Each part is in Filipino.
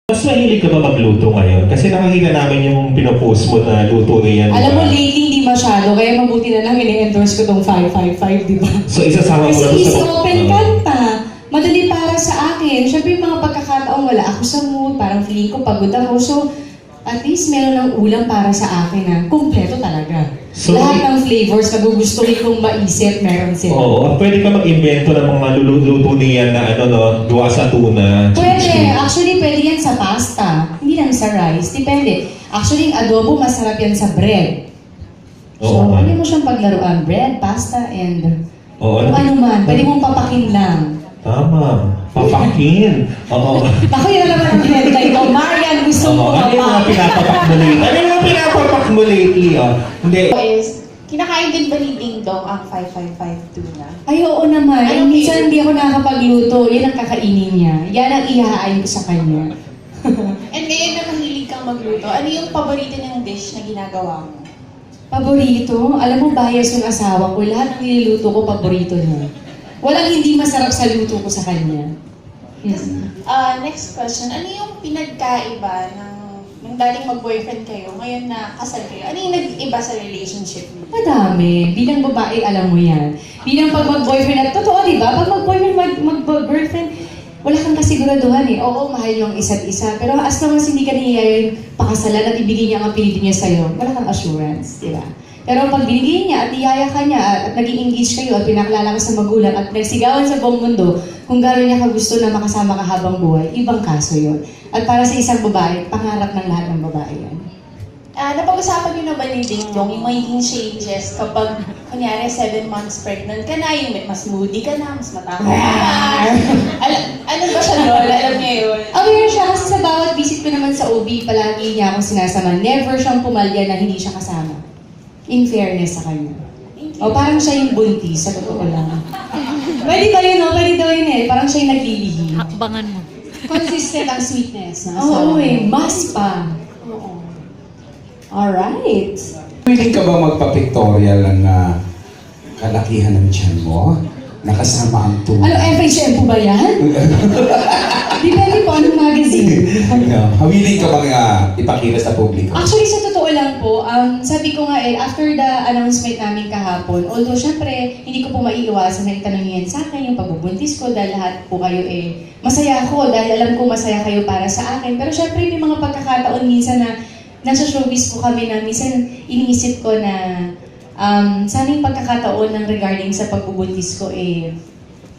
Mas mahilig ka ba magluto ngayon? Kasi nakakita namin yung pinopost mo na luto niyan. Alam mo, lately hindi masyado, kaya mabuti na lang ini-endorse ko tong 555, di ba? So isasama mo Kasi na to easy sa... open kanta. Madali para sa akin. Siyempre yung mga pagkakataong wala ako sa mood, parang feeling ko pagod ako. So, at least meron ng ulam para sa akin na kumpleto talaga. So, lahat ng flavors na gugustuhin kong maisip, meron sila. Oo, pwede ka mag-invento ng mga luto niyan na gawa sa tuna. Pwede. Actually, pwede yan sa pasta. Hindi lang sa rice. Depende. Actually, yung adobo, masarap yan sa bread. So, Oo, pwede mo siyang paglaruan. Bread, pasta, and Oo, kung ano man. Pwede mong papakin lang. Tama. Papakin. Oo. Ako yun naman ang binenta ito. Marian, gusto mo Ano yung mga pinapapak mo lately? Ano yung mga pinapapak mo lately? Hindi. Is, kinakain din ba ni Ding Dong ang 555 tuna? Ay, oo naman. Anong Minsan hindi ako nakakapagluto. Yan ang kakainin niya. Yan ang ihahain ko sa kanya. And ngayon na mahilig kang magluto, ano yung paborito niyang dish na ginagawa mo? Paborito? Alam mo, bias yung asawa ko. Lahat ng niluluto ko, paborito niya. Walang hindi masarap sa luto ko sa kanya. Next question, ano yung pinagkaiba ng dating mag-boyfriend kayo, ngayon na kasal kayo? Ano yung nag-iba sa relationship niyo? Madami. Bilang babae, alam mo yan. Bilang pag mag-boyfriend, at totoo, di ba? Pag mag-boyfriend, mag-girlfriend, wala kang kasiguraduhan eh. Oo, mahal yung isa't isa. Pero as long as hindi ka niyayayang pakasalan at ibigay niya ang apelido niya sa'yo, wala kang assurance, di ba? Pero pag binigay niya at iyaya ka niya at naging engage kayo at pinakilala ka sa magulang at nagsigawan sa buong mundo kung gano'n niya ka gusto na makasama ka habang buhay, ibang kaso yun. At para sa isang babae, pangarap ng lahat ng babae yan. Napag-usapan niyo na ba ni Ding Dong yung magiging changes kapag, kunyari, 7 months pregnant ka na, yung mas moody ka na, mas matapang ka na? Ano ba siya doon? Alam niya yun? Aware siya kasi sa bawat visit ko naman sa OB, palagi niya akong sinasama. Never siyang pumalya na hindi siya kasama. In fairness sa kanya. O parang siya yung buntis, sa totoo lang. Pwede ba yun, no? Pwede daw yun eh. Parang siya yung naglilihi. Hakbangan mo. Consistent ang sweetness. Oo eh, mas pa. Oo. Alright. Pwede ka ba magpa-pictorial ng kalakihan ng tiyan mo? Nakasama ang tuna. Ano, FHM po ba yan? Depende po anong magazine. Hawili ka bang ipakita sa publiko? Actually, sa totoo lang po, sabi ko nga after the announcement namin kahapon, although syempre, hindi ko po maiiwasan na itanong yan sa akin, yung pagbubuntis ko, dahil lahat po kayo masaya ako, dahil alam ko masaya kayo para sa akin. Pero syempre, may mga pagkakataon minsan na nasa showbiz po kami na minsan iniisip ko na sana yung pagkakataon ng regarding sa pagbubuntis ko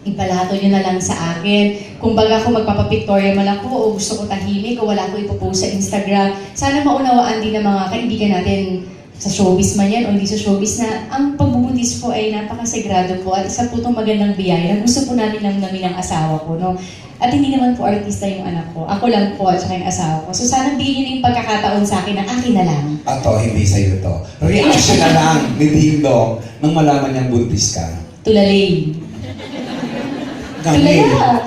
ipalato nyo na lang sa akin. Kung baga kung magpapapictorial man ako o gusto ko tahimik o wala ko ipopost sa Instagram, sana maunawaan din ng mga kaibigan natin sa showbiz man yan o hindi sa showbiz na ang pagbubuntis ko ay napakasagrado po at isa po itong magandang biyaya na gusto po namin ng asawa ko. No? At hindi naman po artista yung anak ko. Ako lang po at saka yung asawa ko. So sana bigyan niyo yung pagkakataon sa akin na akin na lang. Ato, hindi sa'yo to. Reaction na lang ni Ding Dong nang malaman niyang buntis ka. Tulalay. Tulala.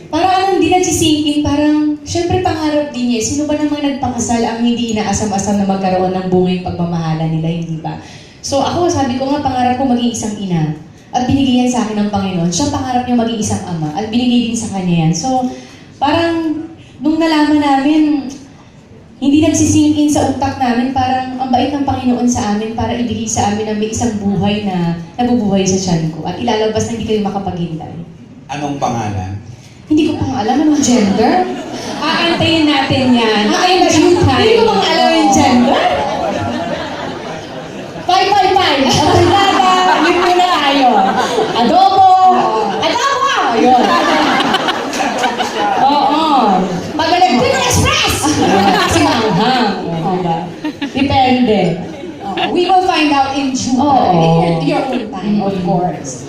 Parang hindi nagsisingkin, parang, syempre pangarap din niya. Sino ba namang nagpakasal ang hindi inaasam-asam na magkaroon ng bungay pagmamahala nila, hindi ba? So ako, sabi ko nga, pangarap ko maging isang ina. At binigay yan sa akin ng Panginoon. Siya pangarap niya maging isang ama. At binigay din sa kanya yan. So, parang, nung nalaman namin, hindi nagsisingkin sa utak namin, parang ang bait ng Panginoon sa amin para ibigay sa amin na may isang buhay na nabubuhay sa tiyan ko. At ilalabas na hindi kayo makapaghintay. Anong pangalan? Hindi ko pang alam anong gender. Aantayin natin yan. Ay, due time. Hindi ko pang alam yung gender. 555. Abrigada. Yun mo na. Ayun. Adobo. Adobo. Ayun. Oo. Magaling Pinoy Express. Kasi manghang. Depende. We will find out in June. Oo. Your own time, of course.